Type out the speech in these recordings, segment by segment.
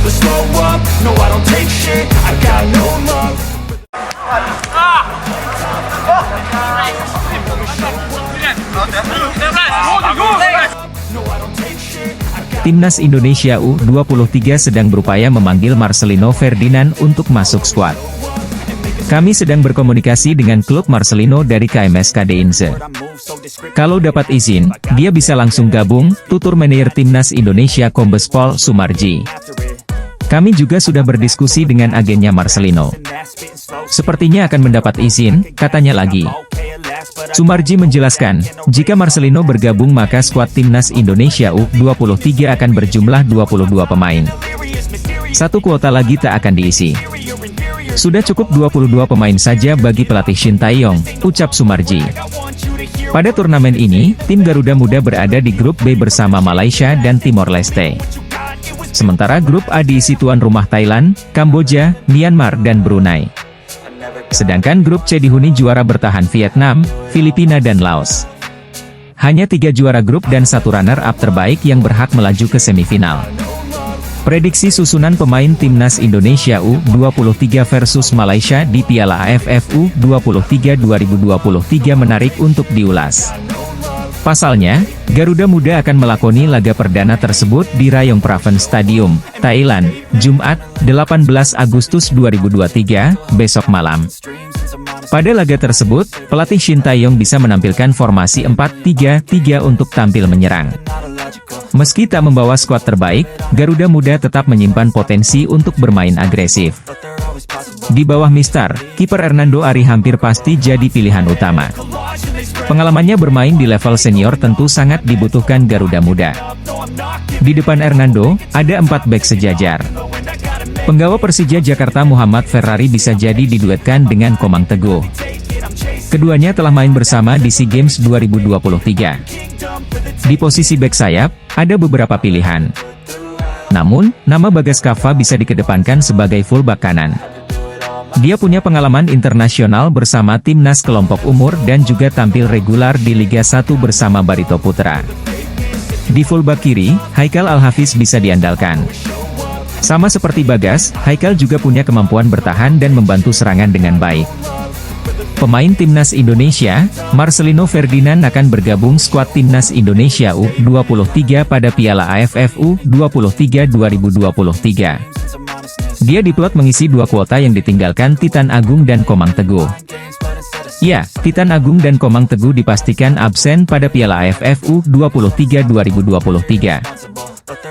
never slow up, no I don't take shit, I got no love. Timnas Indonesia U23 sedang berupaya memanggil Marcelino Ferdinand untuk masuk skuad. Kami sedang berkomunikasi dengan klub Marcelino dari KMS Kadeinze. Kalau dapat izin, dia bisa langsung gabung, tutur manajer Timnas Indonesia Kombes Pol Sumarji. Kami juga sudah berdiskusi dengan agennya Marcelino. Sepertinya akan mendapat izin, katanya lagi. Sumarji menjelaskan, jika Marcelino bergabung maka skuad Timnas Indonesia U23 akan berjumlah 22 pemain. Satu kuota lagi tak akan diisi. Sudah cukup 22 pemain saja bagi pelatih Shin Tae-yong, ucap Sumarji. Pada turnamen ini, tim Garuda Muda berada di grup B bersama Malaysia dan Timor Leste. Sementara grup A diisi tuan rumah Thailand, Kamboja, Myanmar dan Brunei. Sedangkan grup C dihuni juara bertahan Vietnam, Filipina dan Laos. Hanya 3 juara grup dan 1 runner-up terbaik yang berhak melaju ke semifinal. Prediksi susunan pemain Timnas Indonesia U23 versus Malaysia di Piala AFF U23 2023 menarik untuk diulas. Pasalnya, Garuda Muda akan melakoni laga perdana tersebut di Rayong Praven Stadium, Thailand, Jumat, 18 Agustus 2023, besok malam. Pada laga tersebut, pelatih Shin Tae-yong bisa menampilkan formasi 4-3-3 untuk tampil menyerang. Meski tak membawa skuad terbaik, Garuda Muda tetap menyimpan potensi untuk bermain agresif. Di bawah Mister, kiper Hernando Ari hampir pasti jadi pilihan utama. Pengalamannya bermain di level senior tentu sangat dibutuhkan Garuda Muda. Di depan Hernando, ada 4 bek sejajar. Penggawa Persija Jakarta Muhammad Ferrari bisa jadi diduetkan dengan Komang Teguh. Keduanya telah main bersama di SEA Games 2023. Di posisi bek sayap, ada beberapa pilihan. Namun, nama Bagas Kava bisa dikedepankan sebagai fullback kanan. Dia punya pengalaman internasional bersama timnas kelompok umur dan juga tampil regular di Liga 1 bersama Barito Putra. Di fullback kiri, Haikal Al-Hafiz bisa diandalkan. Sama seperti Bagas, Haikal juga punya kemampuan bertahan dan membantu serangan dengan baik. Pemain Timnas Indonesia, Marcelino Ferdinand akan bergabung skuad Timnas Indonesia U23 pada Piala AFF U23 2023. Dia diplot mengisi 2 kuota yang ditinggalkan Titan Agung dan Komang Teguh. Ya, Titan Agung dan Komang Teguh dipastikan absen pada Piala AFF U23 2023.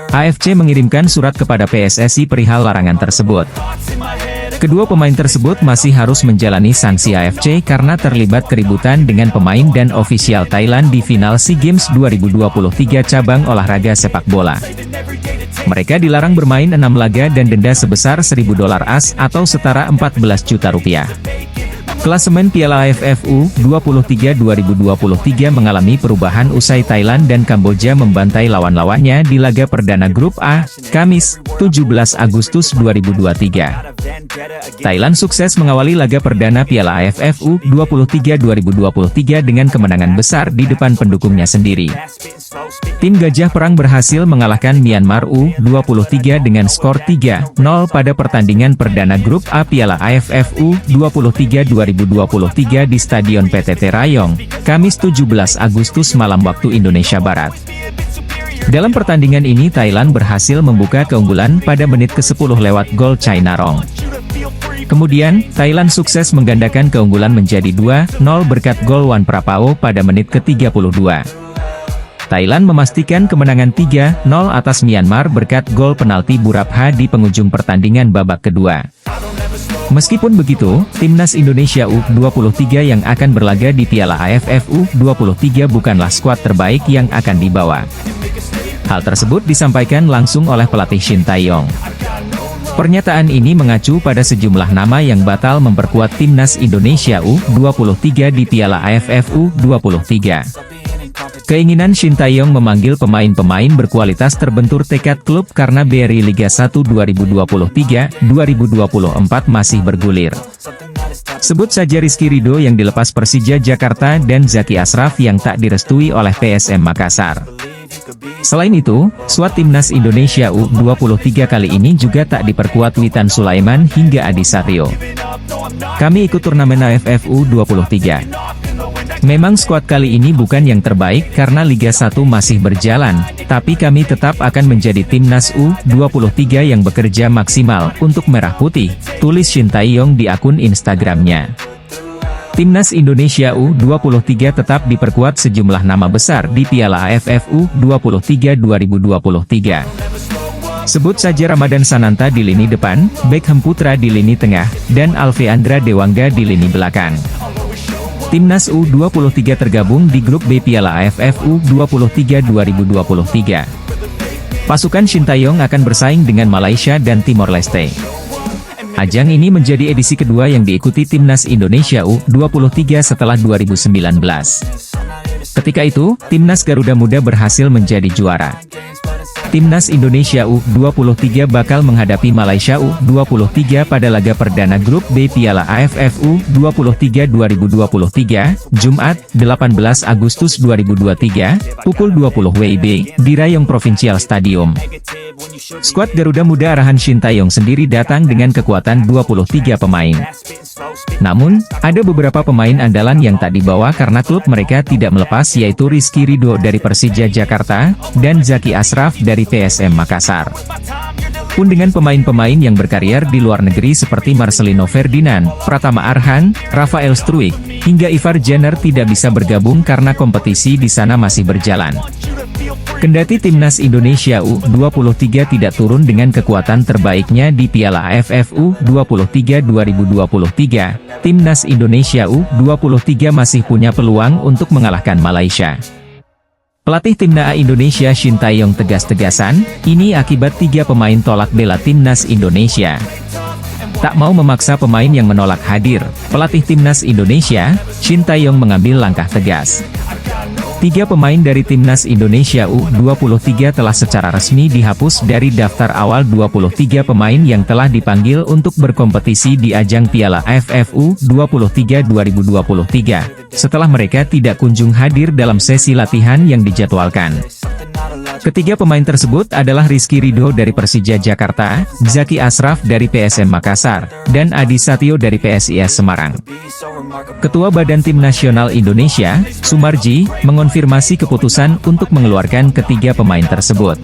AFC mengirimkan surat kepada PSSI perihal larangan tersebut. Kedua pemain tersebut masih harus menjalani sanksi AFC karena terlibat keributan dengan pemain dan ofisial Thailand di final SEA Games 2023 cabang olahraga sepak bola. Mereka dilarang bermain 6 laga dan denda sebesar $1.000 AS atau setara 14 juta rupiah. Klasemen Piala AFF U23 2023 mengalami perubahan usai Thailand dan Kamboja membantai lawan-lawannya di laga perdana Grup A, Kamis, 17 Agustus 2023. Thailand sukses mengawali laga perdana Piala AFF U23 2023 dengan kemenangan besar di depan pendukungnya sendiri. Tim Gajah Perang berhasil mengalahkan Myanmar U23 dengan skor 3-0 pada pertandingan perdana Grup A Piala AFF U23 2023 di Stadion PTT Rayong, Kamis 17 Agustus malam waktu Indonesia Barat. Dalam pertandingan ini Thailand berhasil membuka keunggulan pada menit ke-10 lewat gol Chai Narong. Kemudian, Thailand sukses menggandakan keunggulan menjadi 2-0 berkat gol Wan Prapao pada menit ke-32. Thailand memastikan kemenangan 3-0 atas Myanmar berkat gol penalti Burabha di penghujung pertandingan babak kedua. Meskipun begitu, Timnas Indonesia U23 yang akan berlaga di Piala AFF U23 bukanlah skuad terbaik yang akan dibawa. Hal tersebut disampaikan langsung oleh pelatih Shin Tae-yong. Pernyataan ini mengacu pada sejumlah nama yang batal memperkuat Timnas Indonesia U23 di Piala AFF U23. Keinginan Shin Tae-yong memanggil pemain-pemain berkualitas terbentur tekad klub karena BRI Liga 1 2023-2024 masih bergulir. Sebut saja Rizky Ridho yang dilepas Persija Jakarta dan Zaki Ashraf yang tak direstui oleh PSM Makassar. Selain itu, skuad Timnas Indonesia U23 kali ini juga tak diperkuat Witan Sulaiman hingga Adi Satrio. Kami ikut turnamen AFF U23. Memang skuad kali ini bukan yang terbaik karena Liga 1 masih berjalan, tapi kami tetap akan menjadi Timnas U23 yang bekerja maksimal untuk Merah Putih, tulis Shin Tae-yong di akun Instagramnya. Timnas Indonesia U23 tetap diperkuat sejumlah nama besar di Piala AFF U23 2023. Sebut saja Ramadan Sananta di lini depan, Beckham Putra di lini tengah, dan Alveandra Dewangga di lini belakang. Timnas U23 tergabung di grup B Piala AFF U23 2023. Pasukan Shin Tae-yong akan bersaing dengan Malaysia dan Timor Leste. Ajang ini menjadi edisi kedua yang diikuti Timnas Indonesia U23 setelah 2019. Ketika itu, Timnas Garuda Muda berhasil menjadi juara. Timnas Indonesia U23 bakal menghadapi Malaysia U23 pada laga perdana grup B Piala AFF U23 2023, Jumat, 18 Agustus 2023, pukul 20 WIB, di Rayong Provincial Stadium. Skuad Garuda Muda arahan Shin Tae-yong sendiri datang dengan kekuatan 23 pemain. Namun, ada beberapa pemain andalan yang tak dibawa karena klub mereka tidak melepas, yaitu Rizky Ridho dari Persija Jakarta, dan Zaki Ashraf dari PSM Makassar. Pun dengan pemain-pemain yang berkarier di luar negeri seperti Marcelino Ferdinand, Pratama Arhan, Rafael Struijk, hingga Ivar Jenner tidak bisa bergabung karena kompetisi di sana masih berjalan. Kendati Timnas Indonesia U23 tidak turun dengan kekuatan terbaiknya di Piala AFF U23 2023, Timnas Indonesia U23 masih punya peluang untuk mengalahkan Malaysia. Pelatih Timnas Indonesia Shin Tae-yong tegas-tegasan, ini akibat 3 pemain tolak bela Timnas Indonesia. Tak mau memaksa pemain yang menolak hadir, pelatih Timnas Indonesia, Shin Tae-yong mengambil langkah tegas. 3 pemain dari Timnas Indonesia U23 telah secara resmi dihapus dari daftar awal 23 pemain yang telah dipanggil untuk berkompetisi di ajang Piala AFF U23 2023, setelah mereka tidak kunjung hadir dalam sesi latihan yang dijadwalkan. Ketiga pemain tersebut adalah Rizky Ridho dari Persija Jakarta, Zaki Ashraf dari PSM Makassar, dan Adi Satrio dari PSIS Semarang. Ketua Badan Tim Nasional Indonesia, Sumarji, mengonfirmasi keputusan untuk mengeluarkan ketiga pemain tersebut.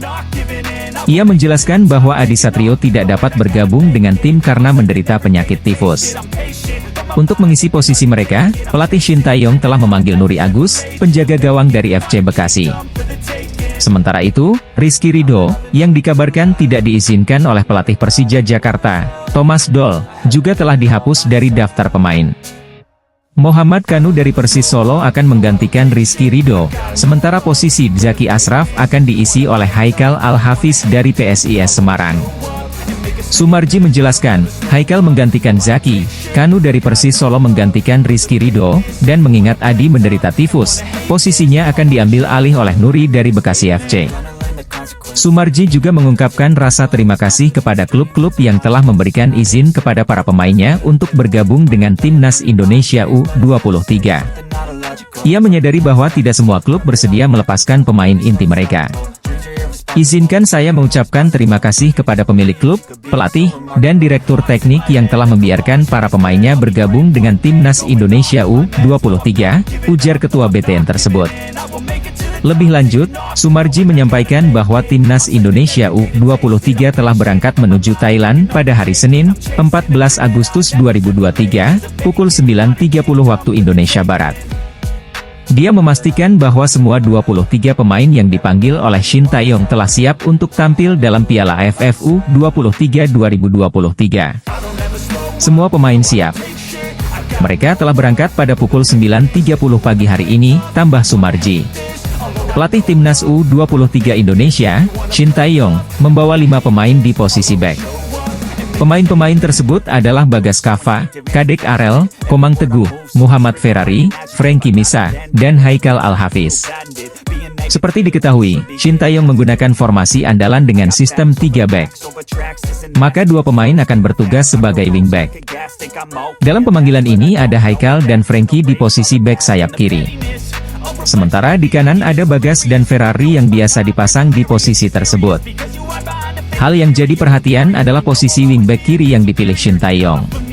Ia menjelaskan bahwa Adi Satrio tidak dapat bergabung dengan tim karena menderita penyakit tifus. Untuk mengisi posisi mereka, pelatih Shin Tae-yong telah memanggil Nuri Agus, penjaga gawang dari FC Bekasi. Sementara itu, Rizky Ridho, yang dikabarkan tidak diizinkan oleh pelatih Persija Jakarta, Thomas Doll, juga telah dihapus dari daftar pemain. Muhammad Kanu dari Persis Solo akan menggantikan Rizky Ridho, sementara posisi Zaki Ashraf akan diisi oleh Haikal Al-Hafiz dari PSIS Semarang. Sumarji menjelaskan, Haikal menggantikan Zaki, Kanu dari Persis Solo menggantikan Rizky Ridho, dan mengingat Adi menderita tifus, posisinya akan diambil alih oleh Nuri dari Bekasi FC. Sumarji juga mengungkapkan rasa terima kasih kepada klub-klub yang telah memberikan izin kepada para pemainnya untuk bergabung dengan Timnas Indonesia U23. Ia menyadari bahwa tidak semua klub bersedia melepaskan pemain inti mereka. Izinkan saya mengucapkan terima kasih kepada pemilik klub, pelatih, dan direktur teknik yang telah membiarkan para pemainnya bergabung dengan Timnas Indonesia U23, ujar ketua BTN tersebut. Lebih lanjut, Sumarji menyampaikan bahwa Timnas Indonesia U23 telah berangkat menuju Thailand pada hari Senin, 14 Agustus 2023, pukul 9.30 waktu Indonesia Barat. Dia memastikan bahwa semua 23 pemain yang dipanggil oleh Shin Tae-yong telah siap untuk tampil dalam Piala AFF U23 2023. Semua pemain siap. Mereka telah berangkat pada pukul 9.30 pagi hari ini, tambah Sumarji. Pelatih Timnas U23 Indonesia, Shin Tae-yong, membawa 5 pemain di posisi back. Pemain-pemain tersebut adalah Bagas Kava, Kadek Arel, Komang Teguh, Muhammad Ferrari, Frankie Misa, dan Haikal Al-Hafiz. Seperti diketahui, Shin Tae-yong menggunakan formasi andalan dengan sistem 3 back. Maka 2 pemain akan bertugas sebagai wingback. Dalam pemanggilan ini ada Haikal dan Frankie di posisi back sayap kiri. Sementara di kanan ada Bagas dan Ferrari yang biasa dipasang di posisi tersebut. Hal yang jadi perhatian adalah posisi wingback kiri yang dipilih Shin Taeyong.